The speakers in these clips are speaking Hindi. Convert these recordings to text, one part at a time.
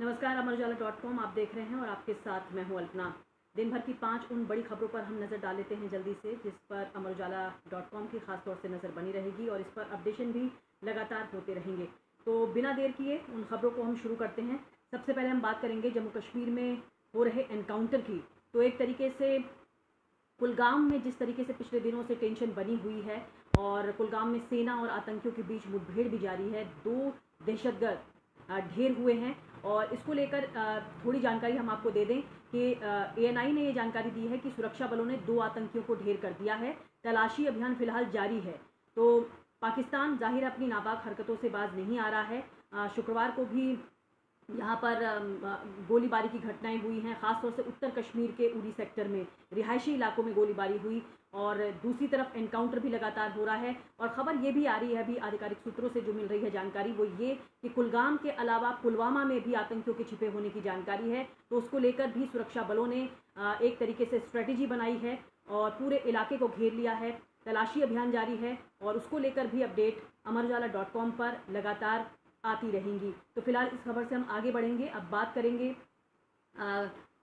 नमस्कार, अमरउजाला.com आप देख रहे हैं और आपके साथ मैं हूं अल्पना। दिन भर की 5 उन बड़ी खबरों पर हम नज़र डाल लेते हैं जल्दी से, जिस पर अमरउजाला.com की खास तौर से नज़र बनी रहेगी और इस पर अपडेशन भी लगातार होते रहेंगे। तो बिना देर किए उन खबरों को हम शुरू करते हैं। सबसे पहले हम बात करेंगे जम्मू कश्मीर में हो रहे एनकाउंटर की। तो एक तरीके से कुलगाम में जिस तरीके से पिछले दिनों से टेंशन बनी हुई है और कुलगाम में सेना और आतंकियों के बीच मुठभेड़ भी जारी है, 2 दहशतगर्द ढेर हुए हैं और इसको लेकर थोड़ी जानकारी हम आपको दे दें कि ANI ने ये जानकारी दी है कि सुरक्षा बलों ने 2 आतंकियों को ढेर कर दिया है। तलाशी अभियान फिलहाल जारी है। तो पाकिस्तान जाहिर अपनी नापाक हरकतों से बाज नहीं आ रहा है। शुक्रवार को भी यहाँ पर गोलीबारी की घटनाएं हुई हैं, ख़ासतौर से उत्तर कश्मीर के उरी सेक्टर में रिहायशी इलाकों में गोलीबारी हुई और दूसरी तरफ एनकाउंटर भी लगातार हो रहा है। और ख़बर ये भी आ रही है, अभी आधिकारिक सूत्रों से जो मिल रही है जानकारी, वो ये कि कुलगाम के अलावा पुलवामा में भी आतंकियों के छिपे होने की जानकारी है। तो उसको लेकर भी सुरक्षा बलों ने एक तरीके से स्ट्रेटेजी बनाई है और पूरे इलाके को घेर लिया है। तलाशी अभियान जारी है और उसको लेकर भी अपडेट अमरउजाला.com पर लगातार आती रहेंगी। तो फिलहाल इस खबर से हम आगे बढ़ेंगे। अब बात करेंगे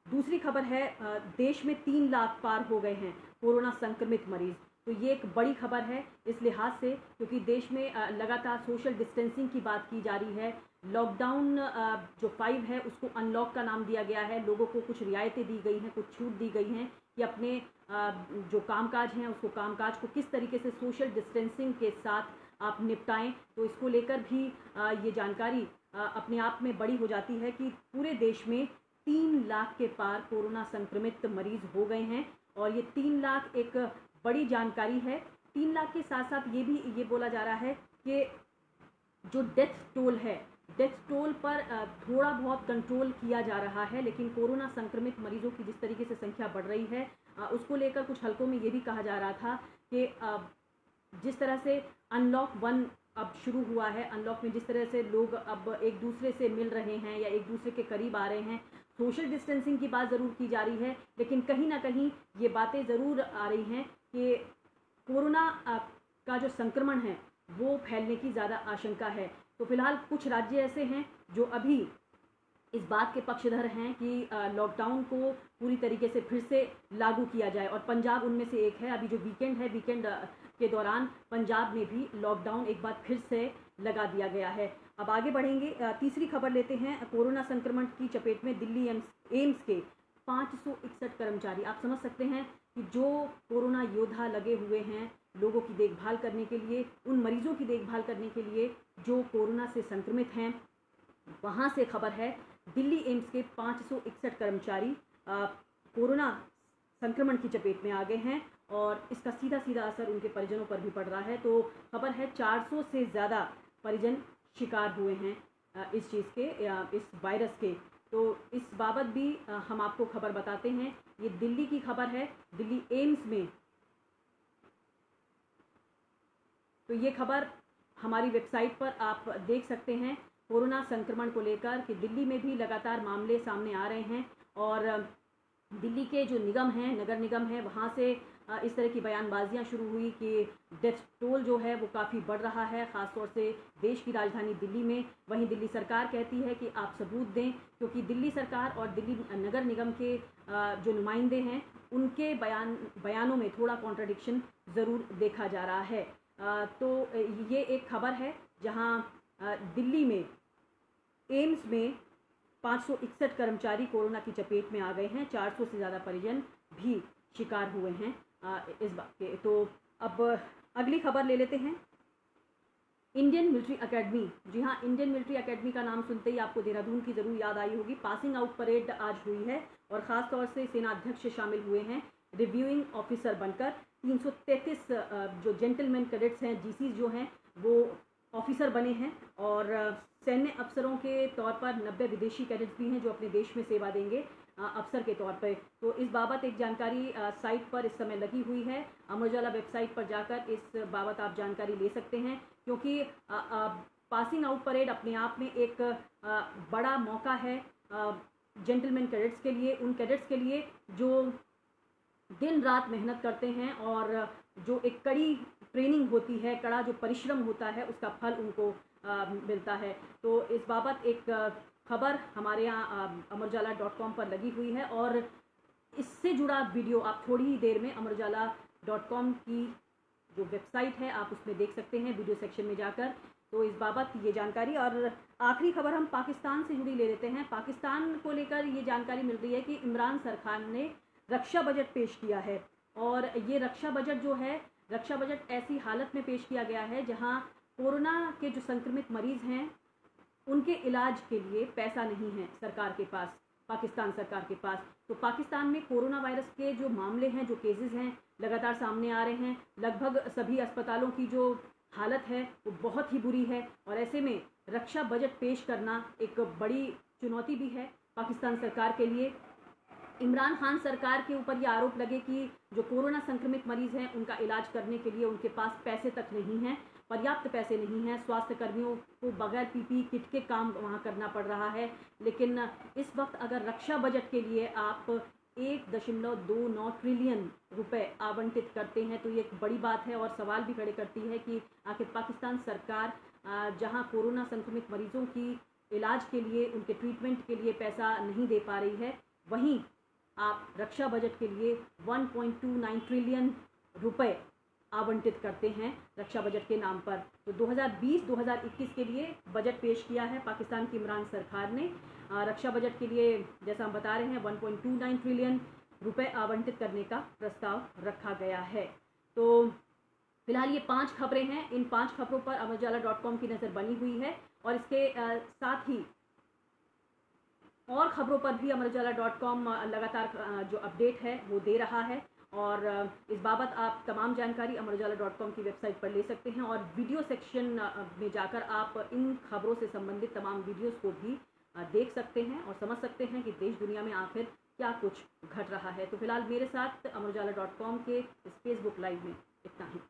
दूसरी खबर है, देश में 3 लाख पार हो गए हैं कोरोना संक्रमित मरीज। तो ये एक बड़ी खबर है इस लिहाज से क्योंकि देश में लगातार सोशल डिस्टेंसिंग की बात की जा रही है। लॉकडाउन जो 5 है उसको अनलॉक का नाम दिया गया है। लोगों को कुछ रियायतें दी गई हैं, कुछ छूट दी गई हैं कि अपने जो कामकाज हैं उसको कामकाज को किस तरीके से सोशल डिस्टेंसिंग के साथ आप निपटाएं। तो इसको लेकर भी ये जानकारी अपने आप में बड़ी हो जाती है कि पूरे देश में 3 लाख के पार कोरोना संक्रमित मरीज हो गए हैं और ये 3 लाख एक बड़ी जानकारी है। 3 लाख के साथ साथ ये बोला जा रहा है कि जो डेथ टोल है, डेथ टोल पर थोड़ा बहुत कंट्रोल किया जा रहा है, लेकिन कोरोना संक्रमित मरीजों की जिस तरीके से संख्या बढ़ रही है उसको लेकर कुछ हलकों में ये भी कहा जा रहा था कि जिस तरह से अनलॉक 1 अब शुरू हुआ है, अनलॉक में जिस तरह से लोग अब एक दूसरे से मिल रहे हैं या एक दूसरे के करीब आ रहे हैं, सोशल डिस्टेंसिंग की बात ज़रूर की जा रही है, लेकिन कहीं ना कहीं ये बातें ज़रूर आ रही हैं कि कोरोना का जो संक्रमण है वो फैलने की ज़्यादा आशंका है। तो फिलहाल कुछ राज्य ऐसे हैं जो अभी इस बात के पक्षधर हैं कि लॉकडाउन को पूरी तरीके से फिर से लागू किया जाए और पंजाब उनमें से एक है। अभी जो वीकेंड है, वीकेंड के दौरान पंजाब में भी लॉकडाउन एक बार फिर से लगा दिया गया है। अब आगे बढ़ेंगे, तीसरी खबर लेते हैं। कोरोना संक्रमण की चपेट में दिल्ली एम्स के 561 कर्मचारी। आप समझ सकते हैं कि जो कोरोना योद्धा लगे हुए हैं लोगों की देखभाल करने के लिए, उन मरीजों की देखभाल करने के लिए जो कोरोना से संक्रमित हैं, वहाँ से खबर है दिल्ली एम्स के 561 कर्मचारी कोरोना संक्रमण की चपेट में आ गए हैं और इसका सीधा सीधा असर उनके परिजनों पर भी पड़ रहा है। तो खबर है 400 से ज़्यादा परिजन शिकार हुए हैं इस चीज़ के, इस वायरस के। तो इस बाबत भी हम आपको खबर बताते हैं। ये दिल्ली की खबर है, दिल्ली एम्स में। तो ये खबर हमारी वेबसाइट पर आप देख सकते हैं कोरोना संक्रमण को लेकर कि दिल्ली में भी लगातार मामले सामने आ रहे हैं और दिल्ली के जो निगम हैं, नगर निगम है, वहाँ से इस तरह की बयानबाजियाँ शुरू हुई कि डेथ टोल जो है वो काफ़ी बढ़ रहा है, ख़ासतौर से देश की राजधानी दिल्ली में। वहीं दिल्ली सरकार कहती है कि आप सबूत दें, क्योंकि दिल्ली सरकार और दिल्ली नगर निगम के जो नुमाइंदे हैं उनके बयानों में थोड़ा कॉन्ट्रडिक्शन ज़रूर देखा जा रहा है। तो ये एक खबर है जहाँ दिल्ली में एम्स में 561 कर्मचारी कोरोना की चपेट में आ गए हैं, 400 से ज़्यादा परिजन भी शिकार हुए हैं इस बात के। तो अब अगली खबर ले लेते हैं, इंडियन मिलिट्री एकेडमी। जी हाँ, इंडियन मिलिट्री एकेडमी का नाम सुनते ही आपको देहरादून की ज़रूर याद आई होगी। पासिंग आउट परेड आज हुई है और ख़ास तौर से सेना अध्यक्ष शामिल हुए हैं रिव्यूइंग ऑफिसर बनकर। 333 जो जेंटलमैन कैडेट्स हैं, GCs जो हैं, वो ऑफिसर बने हैं और सैन्य अफसरों के तौर पर 90 विदेशी कैडेट्स भी हैं जो अपने देश में सेवा देंगे अफसर के तौर पर। तो इस बाबत एक जानकारी साइट पर इस समय लगी हुई है। अमर उजाला वेबसाइट पर जाकर इस बाबत आप जानकारी ले सकते हैं, क्योंकि पासिंग आउट परेड अपने आप में एक बड़ा मौका है जेंटलमैन कैडेट्स के लिए, उन कैडेट्स के लिए जो दिन रात मेहनत करते हैं और जो एक कड़ी ट्रेनिंग होती है, कड़ा जो परिश्रम होता है, उसका फल उनको मिलता है। तो इस बाबत एक खबर हमारे यहाँ amarujala.com पर लगी हुई है और इससे जुड़ा वीडियो आप थोड़ी ही देर में amarujala.com की जो वेबसाइट है आप उसमें देख सकते हैं वीडियो सेक्शन में जाकर। तो इस बाबत ये जानकारी। और आखिरी खबर हम पाकिस्तान से जुड़ी ले लेते हैं। पाकिस्तान को लेकर ये जानकारी मिल रही है कि इमरान सरकार ने रक्षा बजट पेश किया है और ये रक्षा बजट जो है, रक्षा बजट ऐसी हालत में पेश किया गया है जहां कोरोना के जो संक्रमित मरीज हैं उनके इलाज के लिए पैसा नहीं है सरकार के पास, पाकिस्तान सरकार के पास। तो पाकिस्तान में कोरोना वायरस के जो मामले हैं, जो केसेस हैं, लगातार सामने आ रहे हैं। लगभग सभी अस्पतालों की जो हालत है वो बहुत ही बुरी है और ऐसे में रक्षा बजट पेश करना एक बड़ी चुनौती भी है पाकिस्तान सरकार के लिए। इमरान खान सरकार के ऊपर ये आरोप लगे कि जो कोरोना संक्रमित मरीज हैं उनका इलाज करने के लिए उनके पास पैसे तक नहीं हैं, पर्याप्त पैसे नहीं हैं। स्वास्थ्य कर्मियों को बगैर पीपीई किट के काम वहाँ करना पड़ रहा है। लेकिन इस वक्त अगर रक्षा बजट के लिए आप 1.29 ट्रिलियन रुपए आवंटित करते हैं तो ये एक बड़ी बात है और सवाल भी खड़े करती है कि आखिर पाकिस्तान सरकार जहां कोरोना संक्रमित मरीजों की इलाज के लिए, उनके ट्रीटमेंट के लिए पैसा नहीं दे पा रही है, वहीं आप रक्षा बजट के लिए 1.29 ट्रिलियन रुपए आवंटित करते हैं रक्षा बजट के नाम पर। तो 2020-2021 के लिए बजट पेश किया है पाकिस्तान की इमरान सरकार ने। रक्षा बजट के लिए जैसा हम बता रहे हैं 1.29 ट्रिलियन रुपए आवंटित करने का प्रस्ताव रखा गया है। तो फिलहाल ये 5 खबरें हैं। इन 5 खबरों पर amarujala.com की नज़र बनी हुई है और इसके साथ ही और खबरों पर भी amarujala.com लगातार जो अपडेट है वो दे रहा है और इस बाबत आप तमाम जानकारी amarujala.com की वेबसाइट पर ले सकते हैं और वीडियो सेक्शन में जाकर आप इन खबरों से संबंधित तमाम वीडियोस को भी देख सकते हैं और समझ सकते हैं कि देश दुनिया में आखिर क्या कुछ घट रहा है। तो फिलहाल मेरे साथ amarujala.com के इस फेसबुक लाइव में इतना ही।